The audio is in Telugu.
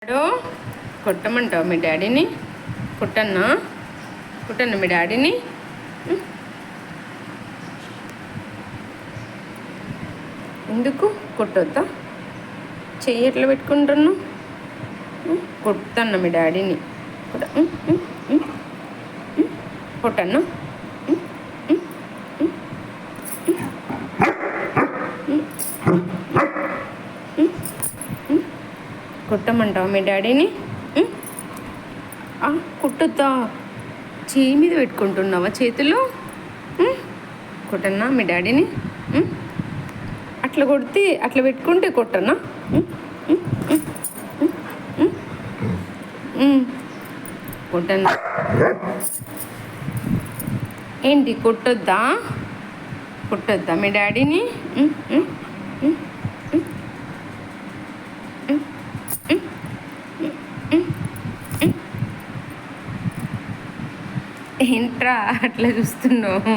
హలో, కొట్టమంటావు మీ డాడీని? కొట్టన్నా మీ డాడీని? ఎందుకు కొట్టొద్దా? చెయ్యి ఎట్లా పెట్టుకుంటున్నావు? కొట్టన్నా మీ డాడీని. కొట్టన్నా? కొట్టమంటావా మీ డాడీని? కొట్టొద్దా? చేయి మీద పెట్టుకుంటున్నావా చేతుల్లో? కొట్టన్నా మీ డాడీని? అట్లా కొడితే అట్లా పెట్టుకుంటే కొట్టన్నా? కొట్టన్నా? ఏంటి కొట్టొద్దా? మీ డాడీని? ఏంట్రా అట్లా చూస్తున్నావు?